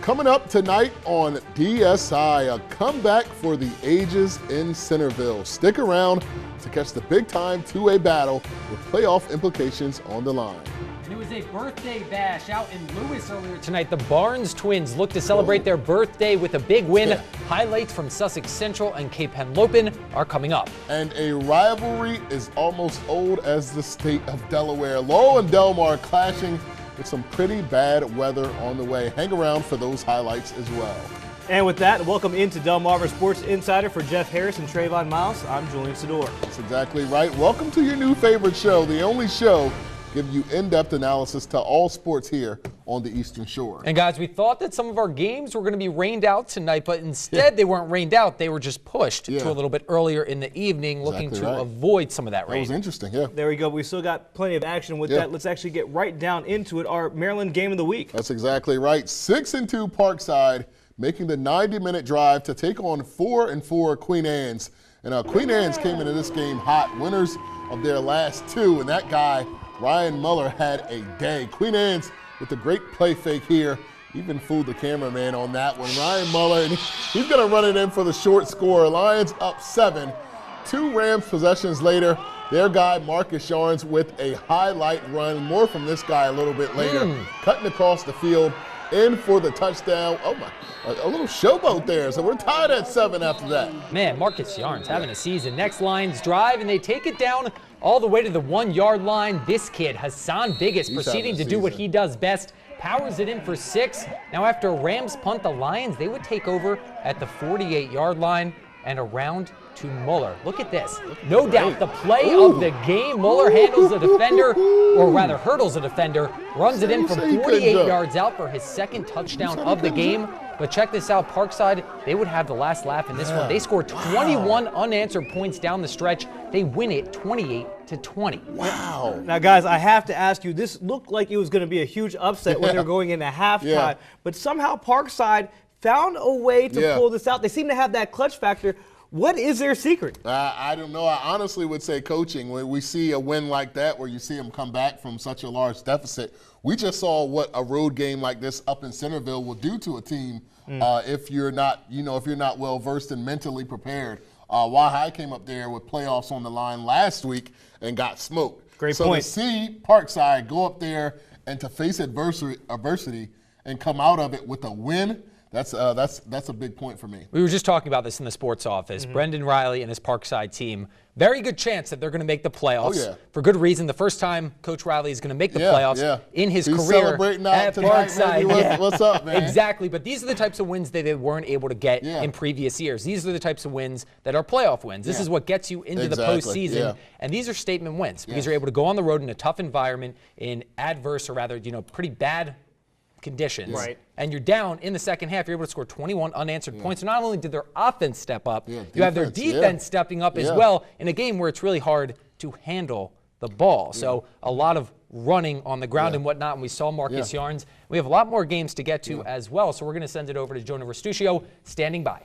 Coming up tonight on DSI, a comeback for the ages in Centerville. Stick around to catch the big-time 2A battle with playoff implications on the line. And it was a birthday bash out in Lewis earlier tonight. The Barnes twins look to celebrate their birthday with a big win. Yeah. Highlights from Sussex Central and Cape Henlopen are coming up. And a rivalry is almost old as the state of Delaware. Laurel and Delmar clashing with some pretty bad weather on the way. Hang around for those highlights as well. And with that, welcome into Delmarva Sports Insider for Jeff Harris and Trayvon Miles. I'm Julian Sador. That's exactly right. Welcome to your new favorite show, the only show giving you in-depth analysis to all sports here on the Eastern Shore. And guys, we thought that some of our games were going to be rained out tonight, but instead they weren't rained out. They were just pushed to a little bit earlier in the evening, looking to avoid some of that rain. That was interesting, yeah. There we go. We still got plenty of action with that. Let's actually get right down into it. Our Maryland game of the week. That's exactly right. 6-2 Parkside, making the 90-minute drive to take on 4-4 Queen Anne's. And Queen Anne's came into this game hot, winners of their last two, and that guy, Ryan Muller, had a day. Queen Anne's with a great play fake here. Even fooled the cameraman on that one. Ryan Muller, and he's going to run it in for the short score. Lions up 7. 2 Rams possessions later, their guy Marcus Yarns with a highlight run. More from this guy a little bit later. Cutting across the field, in for the touchdown. Oh my, a little showboat there. So we're tied at 7 after that. Man, Marcus Yarns having a season. Next Lions drive, and they take it down all the way to the 1-yard line. This kid, Hassan Biggis, proceeding to do what he does best. Powers it in for 6. Now after a Rams punt, the Lions, they would take over at the 48-yard line and around to Muller. Look at this. No doubt the play of the game. Muller handles a defender, or rather hurdles a defender, runs it in from 48 yards out for his second touchdown of the game. But check this out, Parkside, they would have the last laugh in this one. They scored 21 unanswered points down the stretch. They win it 28-20. Wow. Now, guys, I have to ask you, this looked like it was going to be a huge upset when they were going into halftime. But somehow Parkside found a way to pull this out. They seem to have that clutch factor. What is their secret? I don't know. I honestly would say coaching. When we see a win like that, where you see them come back from such a large deficit, we just saw what a road game like this up in Centerville will do to a team if you're not, if you're not well versed and mentally prepared. High came up there with playoffs on the line last week and got smoked. Great point. point. So to see Parkside go up there and to face adversity and come out of it with a win. That's a big point for me. We were just talking about this in the sports office. Brendan Riley and his Parkside team, very good chance that they're going to make the playoffs. For good reason. The first time Coach Riley is going to make the playoffs in his career celebrating at tonight, Parkside. What's up, man? Exactly, but these are the types of wins that they weren't able to get in previous years. These are the types of wins that are playoff wins. This is what gets you into the postseason, and these are statement wins because you're able to go on the road in a tough environment in adverse, or rather, pretty bad conditions, and you're down in the second half. You're able to score 21 unanswered points. So not only did their offense step up, you have their defense stepping up as well in a game where it's really hard to handle the ball. So a lot of running on the ground and whatnot, and we saw Marcus Yarns. We have a lot more games to get to as well, so we're going to send it over to Jonah Restuccio standing by.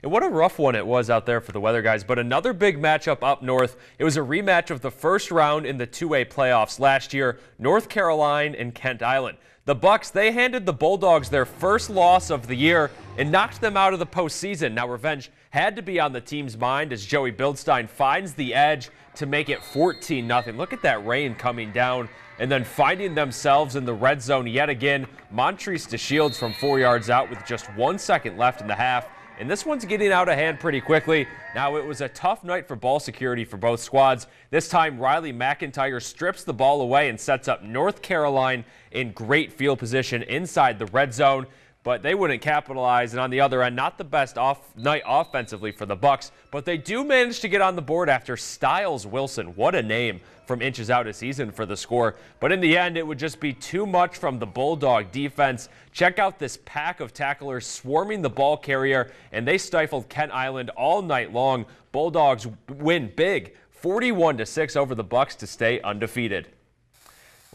And what a rough one it was out there for the weather guys, but another big matchup up north. It was a rematch of the first round in the 2A playoffs last year, North Carolina and Kent Island. The Bucks, they handed the Bulldogs their first loss of the year and knocked them out of the postseason. Now revenge had to be on the team's mind as Joey Bildstein finds the edge to make it 14-0. Look at that rain coming down and then finding themselves in the red zone yet again. Montrese DeShields from 4 yards out with just 1 second left in the half. And this one's getting out of hand pretty quickly. Now, it was a tough night for ball security for both squads. This time, Riley McIntyre strips the ball away and sets up North Carolina in great field position inside the red zone. But they wouldn't capitalize. And on the other end, not the best night offensively for the Bucks. But they do manage to get on the board after Styles Wilson. What a name from inches out of season for the score. But in the end, it would just be too much from the Bulldog defense. Check out this pack of tacklers swarming the ball carrier, and they stifled Kent Island all night long. Bulldogs win big, 41-6 over the Bucks to stay undefeated.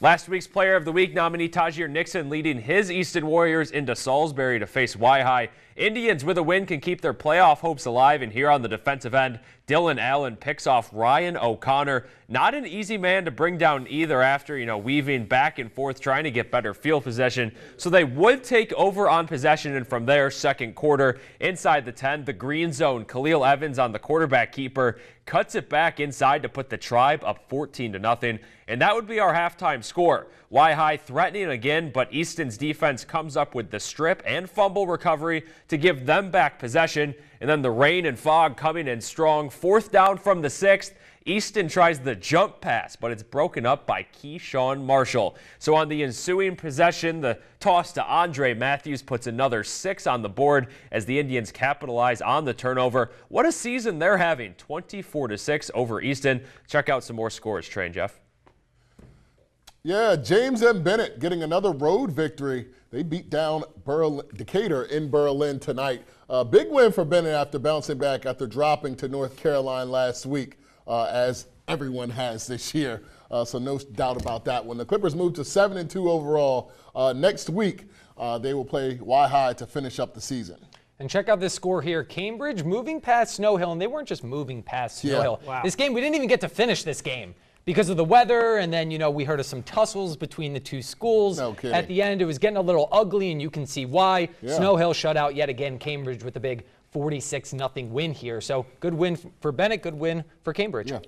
Last week's Player of the Week nominee Tajir Nixon leading his Easton Warriors into Salisbury to face Y-High. Indians with a win can keep their playoff hopes alive, and here on the defensive end, Dylan Allen picks off Ryan O'Connor. Not an easy man to bring down either after, weaving back and forth trying to get better field possession. So they would take over on possession, and from there, second quarter, inside the 10, the green zone, Khalil Evans on the quarterback keeper, cuts it back inside to put the Tribe up 14-0, and that would be our halftime score. Y-High threatening again, but Easton's defense comes up with the strip and fumble recovery to give them back possession, and then the rain and fog coming in strong. Fourth down from the 6th. Easton tries the jump pass, but it's broken up by Keyshawn Marshall. So on the ensuing possession, the toss to Andre Matthews puts another 6 on the board as the Indians capitalize on the turnover. What a season they're having, 24-6 over Easton. Check out some more scores, Trey and Jeff. Yeah, James M. Bennett getting another road victory. They beat down Decatur in Berlin tonight. Big win for Bennett after bouncing back after dropping to North Carolina last week, as everyone has this year. So no doubt about that. When the Clippers move to 7-2 overall, next week they will play Y-High to finish up the season. And check out this score here. Cambridge moving past Snow Hill, and they weren't just moving past Snow Hill. Wow. This game, we didn't even get to finish this game because of the weather, and then, we heard of some tussles between the two schools. No kidding. At the end, it was getting a little ugly, and you can see why. Yeah. Snow Hill shut out yet again Cambridge with a big 46-0 win here. So good win for Bennett, good win for Cambridge. Yeah.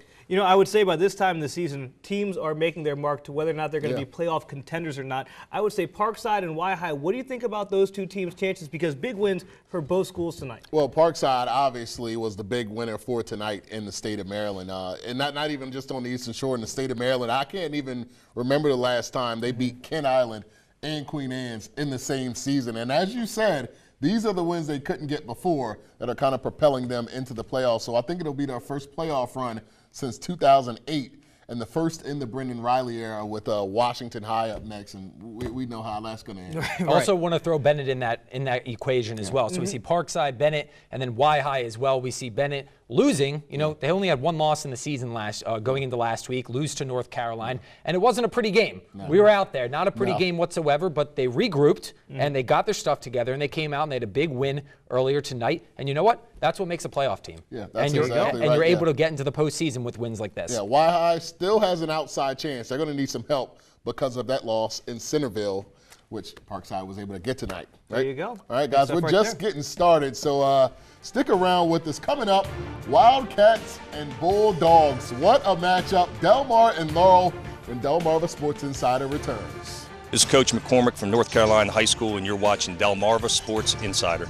I would say by this time in the season, teams are making their mark to whether or not they're going to be playoff contenders or not. I would say Parkside and Y-High, what do you think about those two teams' chances? Because big wins for both schools tonight. Well, Parkside obviously was the big winner for tonight in the state of Maryland. And not even just on the Eastern Shore, in the state of Maryland. I can't even remember the last time they beat Kent Island and Queen Anne's in the same season. And as you said, these are the wins they couldn't get before that are kind of propelling them into the playoffs. So I think it'll be their first playoff run since 2008, and the first in the Brendan Riley era with Washington High up next, and we know how that's going to end. Right. Also want to throw Bennett in that equation as well. So we see Parkside, Bennett, and then Y-High as well. We see Bennett losing. They only had one loss in the season going into last week, lose to North Carolina, and it wasn't a pretty game. No. We were out there, not a pretty game whatsoever, but they regrouped and they got their stuff together, and they came out and they had a big win earlier tonight. And you know what? That's what makes a playoff team. Yeah, that's and you're able to get into the postseason with wins like this. Yeah, Y-High still has an outside chance. They're going to need some help because of that loss in Centerville, which Parkside was able to get tonight. Right? There you go. All right, guys, we're just getting started, so stick around with us. Coming up, Wildcats and Bulldogs. What a matchup. Delmar and Laurel when Delmarva Sports Insider returns. This is Coach McCormick from North Carolina High School, and you're watching Delmarva Sports Insider.